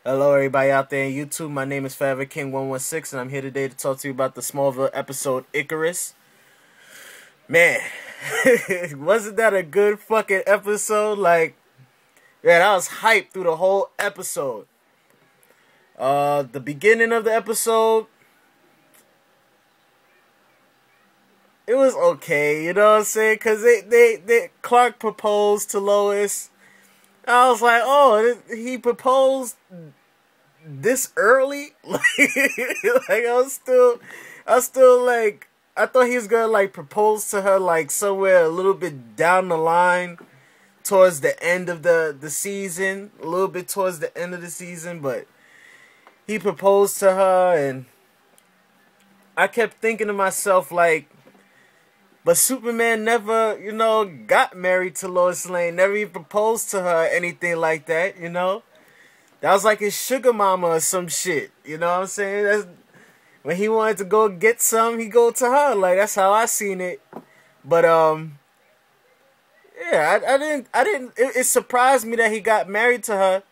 Hello everybody out there in YouTube, my name is Forever King 116 and I'm here today to talk to you about the Smallville episode Icarus. Man, wasn't that a good fucking episode? Like, yeah, I was hyped through the whole episode. The beginning of the episode, it was okay, you know what I'm saying? Cause they Clark proposed to Lois. I was like, oh, he proposed this early? Like I was still like, I thought he was gonna like propose to her like somewhere a little bit down the line, towards the end of the season, a little bit towards the end of the season, but he proposed to her, and I kept thinking to myself like, but Superman never, got married to Lois Lane, never even proposed to her, anything like that, That was like his sugar mama or some shit, you know what I'm saying? That's, when he wanted to go get some, he go to her, like, that's how I seen it. But, yeah, I didn't, it surprised me that he got married to her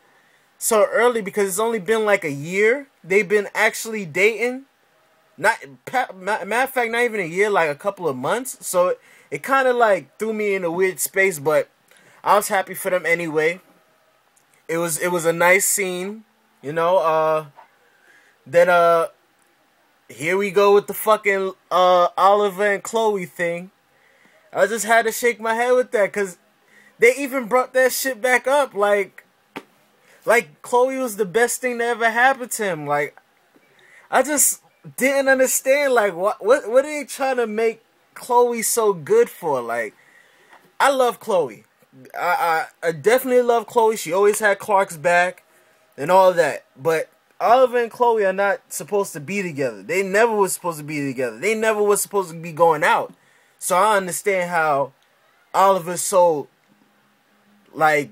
so early, because it's only been like a year they've been actually dating. Matter of fact, not even a year, like a couple of months. So it kind of like threw me in a weird space, but I was happy for them anyway. It was a nice scene, Then here we go with the fucking Oliver and Chloe thing. I just had to shake my head with that, because they even brought that shit back up, like Chloe was the best thing that ever happened to him. Like, I just didn't understand, like, what are they trying to make Chloe so good for? Like, I love Chloe. I definitely love Chloe. She always had Clark's back and all that. But Oliver and Chloe are not supposed to be together. They never was supposed to be together. They never was supposed to be going out. So I understand how Oliver's so, like,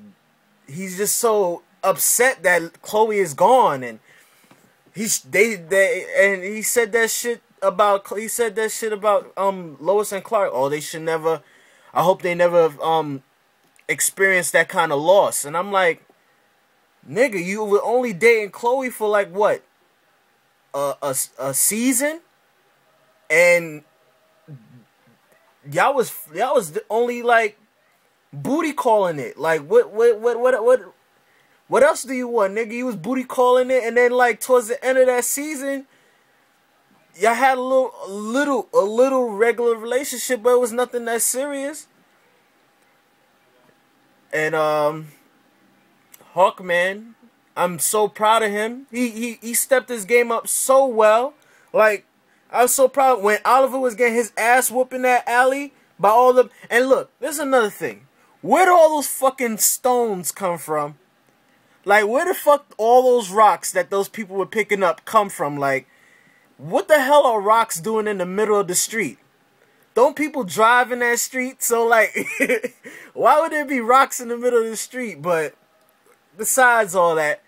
he's just so upset that Chloe is gone, and he said that shit about Lois and Clark. Oh, they should never. I hope they never experience that kind of loss. And I'm like, nigga, you were only dating Chloe for like what, a season, and y'all was only like booty calling it. Like what else do you want, nigga? You was booty calling it, and then like towards the end of that season, y'all had a little regular relationship, but it was nothing that serious. And Hawkman, I'm so proud of him. He stepped his game up so well. Like, I was so proud when Oliver was getting his ass whooped in that alley by all the. And look, there's another thing. Where do all those fucking stones come from? Like, where the fuck all those rocks that those people were picking up come from? Like, what the hell are rocks doing in the middle of the street? Don't people drive in that street? So, like, why would there be rocks in the middle of the street? But besides all that,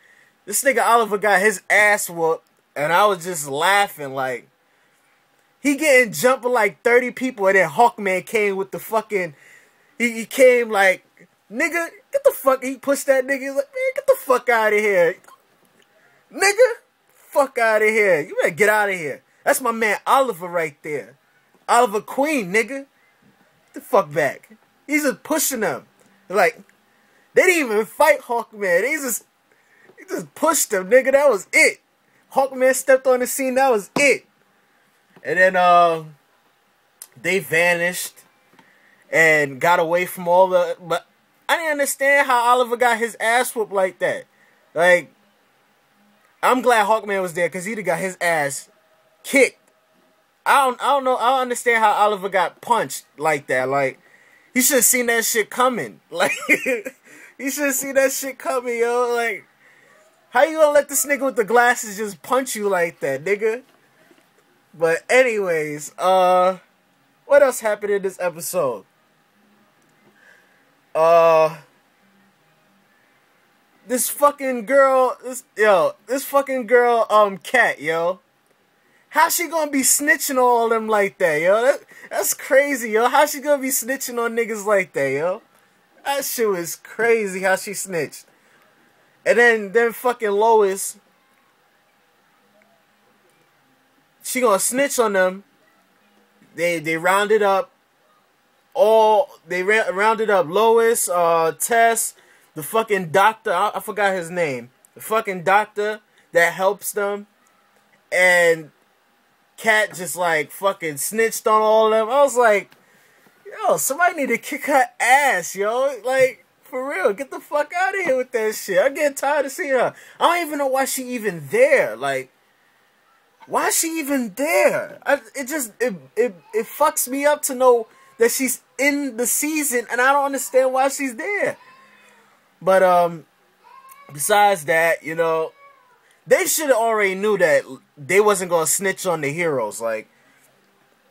this nigga Oliver got his ass whooped, and I was just laughing. Like, he getting jumped with like 30 people, and then Hawkman came with the fucking. He came like, nigga, get the fuck. He pushed that nigga. He was like, man, get the fuck out of here, nigga. Fuck out of here. You better get out of here. That's my man Oliver right there. Oliver Queen, nigga. Get the fuck back. He's just pushing them. Like, they didn't even fight Hawkman. He just pushed him, nigga. That was it. Hawkman stepped on the scene. That was it. And then they vanished and got away from all the. But I didn't understand how Oliver got his ass whooped like that. Like, I'm glad Hawkman was there, because he'd have got his ass kicked. I don't know. I don't understand how Oliver got punched like that. Like, he should have seen that shit coming. Like, he should have seen that shit coming, yo. Like, how you gonna let this nigga with the glasses just punch you like that, nigga? But anyways, what else happened in this episode? This fucking girl, Cat, yo. How she gonna be snitching on all them like that, yo? That's crazy, yo. How she gonna be snitching on niggas like that, yo? That shit was crazy how she snitched. And then fucking Lois, she gonna snitch on them. They rounded up rounded up Lois, Tess, the fucking doctor, I forgot his name. The fucking doctor that helps them. And Kat just like fucking snitched on all of them. I was like, yo, somebody need to kick her ass, yo. Like, for real, get the fuck out of here with that shit. I'm getting tired of seeing her. I don't even know why she even there. Like, why is she even there? It fucks me up to know that she's in the season, and I don't understand why she's there. But besides that, you know, they should have already knew that they wasn't gonna snitch on the heroes. Like,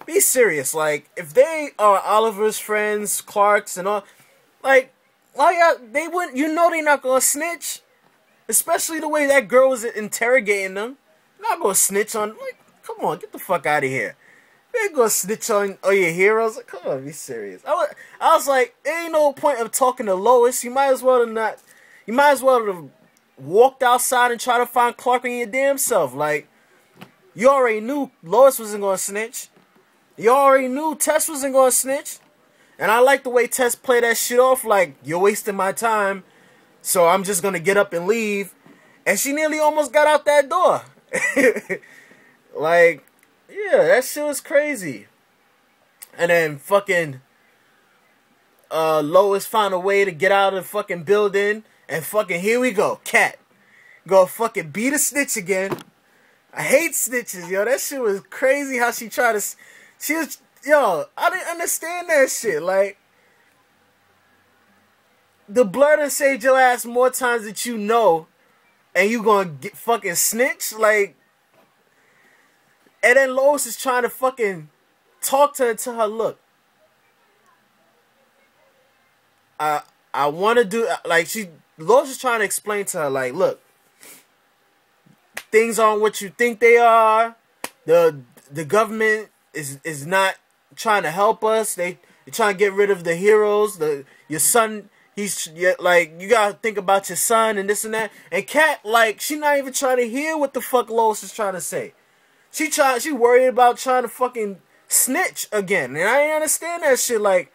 be serious. Like, if they are Oliver's friends, Clark's, and all, like, why they wouldn't? You know, they're not gonna snitch, especially the way that girl was interrogating them. Not gonna snitch on. Like, come on, get the fuck out of here. They ain't gonna snitch on your heroes. Like, come on, be serious. I was like, there ain't no point of talking to Lois. You might as well have walked outside and try to find Clark and your damn self. Like, you already knew Lois wasn't gonna snitch. You already knew Tess wasn't gonna snitch. And I like the way Tess played that shit off. Like, you're wasting my time, so I'm just gonna get up and leave. And she nearly almost got out that door. Like, yeah, that shit was crazy. And then fucking Lois found a way to get out of the fucking building. And fucking, here we go, Kat. Go fucking beat a snitch again. I hate snitches, yo. That shit was crazy how she tried to... Yo, I didn't understand that shit. Like, the blur done saved your ass more times than you know. And you gonna get fucking snitch? Like... And then Lois is trying to fucking talk to her and tell her, look, I want to do, like, Lois is trying to explain to her, like, look, things aren't what you think they are. The government is not trying to help us. They're trying to get rid of the heroes. Your son, like, you gotta think about your son and this and that. And Kat, like, she not even trying to hear what the fuck Lois is trying to say. She worried about trying to fucking snitch again. And I didn't understand that shit. Like,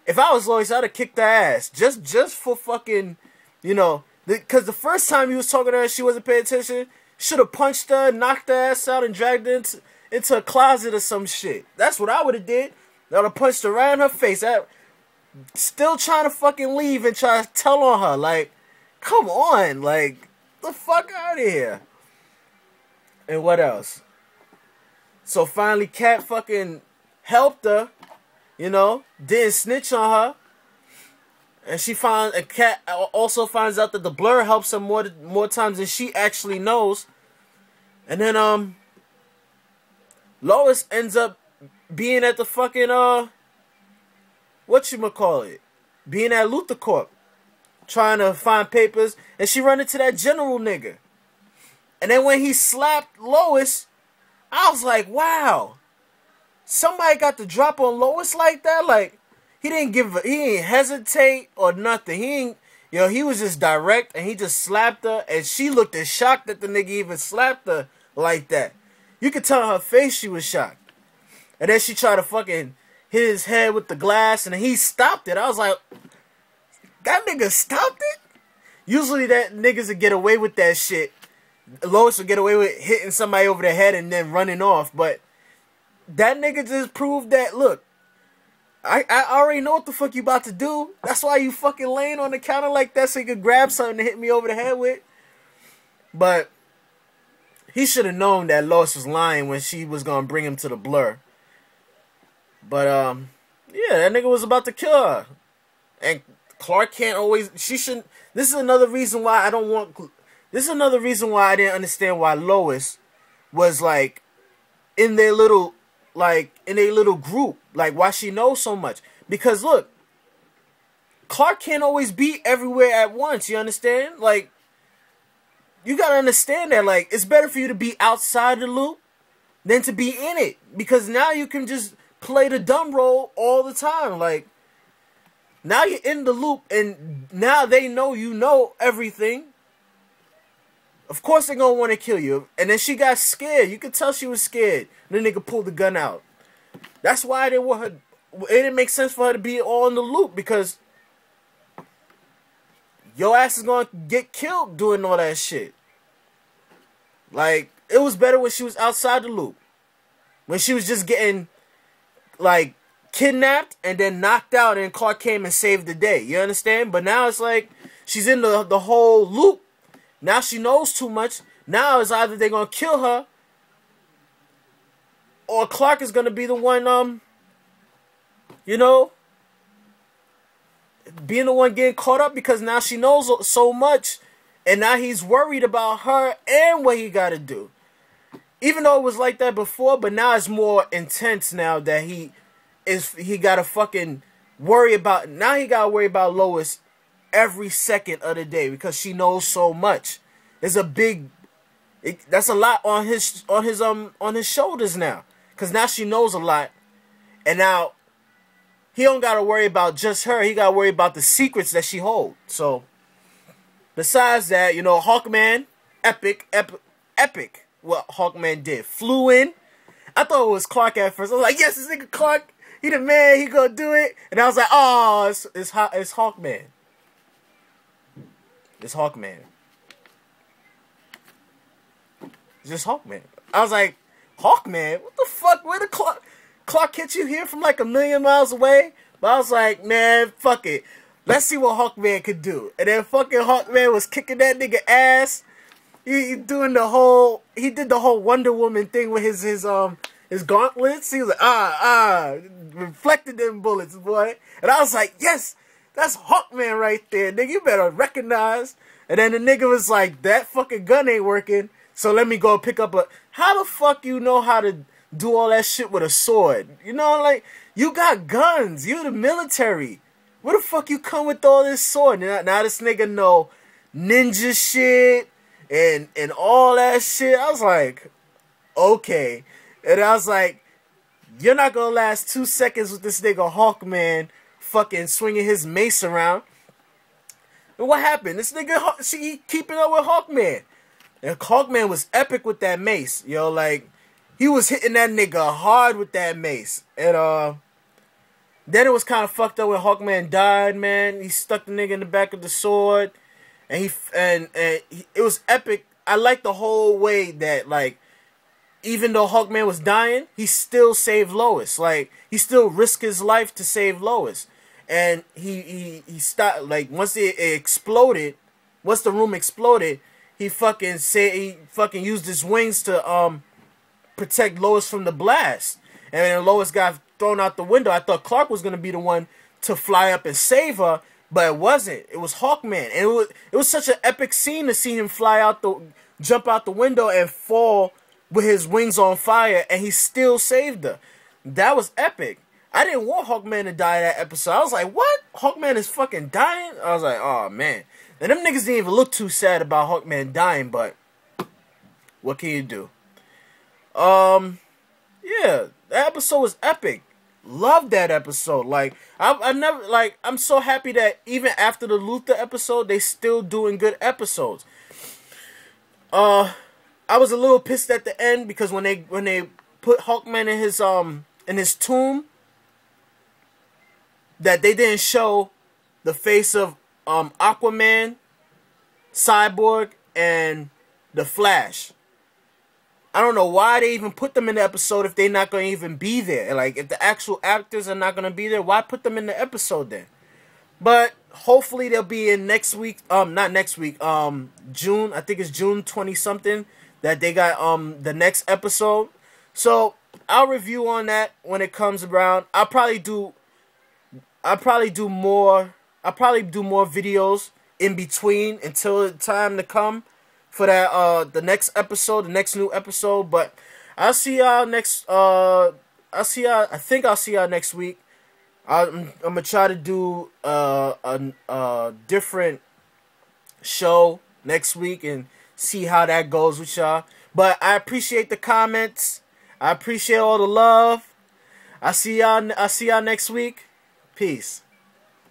if I was Lois, I'd have kicked her ass. Just for fucking, you know, because the first time you was talking to her, she wasn't paying attention. Should have punched her, knocked her ass out, and dragged her into a closet or some shit. That's what I would have did. I would have punched her right in her face. Still trying to fucking leave and try to tell on her. Like, come on. Like, the fuck out of here. And what else? So finally, Kat fucking helped her, you know, didn't snitch on her. And Kat also finds out that the blur helps her more times than she actually knows. And then, Lois ends up being at the fucking, whatchamacallit, being at Luther Corp, trying to find papers, and she run into that general nigga. And then when he slapped Lois, I was like, wow, somebody got the drop on Lois like that? Like, he didn't hesitate or nothing. He was just direct, and he just slapped her, and she looked as shocked that the nigga even slapped her like that. You could tell on her face she was shocked. And then she tried to fucking hit his head with the glass, and he stopped it. I was like, that nigga stopped it? Usually that niggas would get away with that shit. Lois would get away with hitting somebody over the head and then running off. But that nigga just proved that, look, I already know what the fuck you about to do. That's why you fucking laying on the counter like that so you could grab something to hit me over the head with. But he should have known that Lois was lying when she was going to bring him to the blur. But, yeah, that nigga was about to kill her. And Clark can't always... She shouldn't... This is another reason why I don't want... This is another reason why I didn't understand why Lois was, like, in their little group. Like, why she knows so much. Because, look, Clark can't always be everywhere at once, you understand? Like, you gotta understand that, like, it's better for you to be outside the loop than to be in it. Because now you can just play the dumb role all the time. Like, now you're in the loop, and now they know you know everything. Of course they're gonna want to kill you. And then she got scared. You could tell she was scared. The nigga pulled the gun out. That's why they want her. It didn't make sense for her to be all in the loop, because your ass is gonna get killed doing all that shit. Like, it was better when she was outside the loop. When she was just getting, like, kidnapped and then knocked out, and Clark came and saved the day. You understand? But now it's like she's in the whole loop. Now she knows too much. Now it's either they're gonna kill her, or Clark is gonna be the one, you know, being the one getting caught up, because now she knows so much, and now he's worried about her and what he gotta do. Even though it was like that before, but now it's more intense now that he gotta fucking worry about, now he gotta worry about Lois every second of the day, because she knows so much. It's a big, that's a lot on his shoulders now, because now she knows a lot, and now he don't gotta worry about just her. He gotta worry about the secrets that she holds. So besides that, you know, Hawkman, epic what Hawkman did. Flew in. I thought it was Clark at first. I was like, yes, this nigga Clark, he the man, he gonna do it. And I was like, oh, it's Hawkman. It's Hawkman. It's just Hawkman. I was like, Hawkman? What the fuck? Where the Clark hit you here from like 1,000,000 miles away? But I was like, man, fuck it. Let's see what Hawkman could do. And then fucking Hawkman was kicking that nigga ass. He did the whole Wonder Woman thing with his gauntlets. He was like, reflected them bullets, boy. And I was like, yes, that's Hawkman right there, nigga. You better recognize. And then the nigga was like, that fucking gun ain't working, so let me go pick up a... How the fuck you know how to do all that shit with a sword? You know, like, you got guns. You the military. Where the fuck you come with all this sword? Now this nigga know ninja shit and all that shit. I was like, okay. And I was like, you're not gonna last 2 seconds with this nigga Hawkman fucking swinging his mace around. And what happened? This nigga, she keeping up with Hawkman. And Hawkman was epic with that mace. Yo, like, he was hitting that nigga hard with that mace. And then it was kind of fucked up when Hawkman died, man. He stuck the nigga in the back of the sword. And it was epic. I like the whole way that, like, even though Hawkman was dying, he still saved Lois. Like, he still risked his life to save Lois. And he stopped, like, once it exploded, once the room exploded, he fucking used his wings to protect Lois from the blast. And then Lois got thrown out the window. I thought Clark was gonna be the one to fly up and save her, but it wasn't. It was Hawkman. And it was such an epic scene to see him jump out the window and fall with his wings on fire, and he still saved her. That was epic. I didn't want Hawkman to die that episode. I was like, what? Hawkman is fucking dying? I was like, oh, man. And them niggas didn't even look too sad about Hawkman dying, but what can you do? Yeah, that episode was epic. Love that episode. Like, I'm so happy that even after the Luther episode, they still doing good episodes. I was a little pissed at the end because when they put Hawkman in his tomb, that they didn't show the face of Aquaman, Cyborg, and the Flash. I don't know why they even put them in the episode if they're not going to even be there. Like, if the actual actors are not going to be there, why put them in the episode then? But hopefully they'll be in next week. Not next week. June. I think it's June 20-something that they got the next episode. So I'll review on that when it comes around. I'll probably do more videos in between until the time to come for that the next episode, the next new episode. But I'll see y'all next I think I'll see y'all next week. I'm gonna try to do a different show next week and see how that goes with y'all. But I appreciate the comments. I appreciate all the love. I'll see y'all next week. Peace.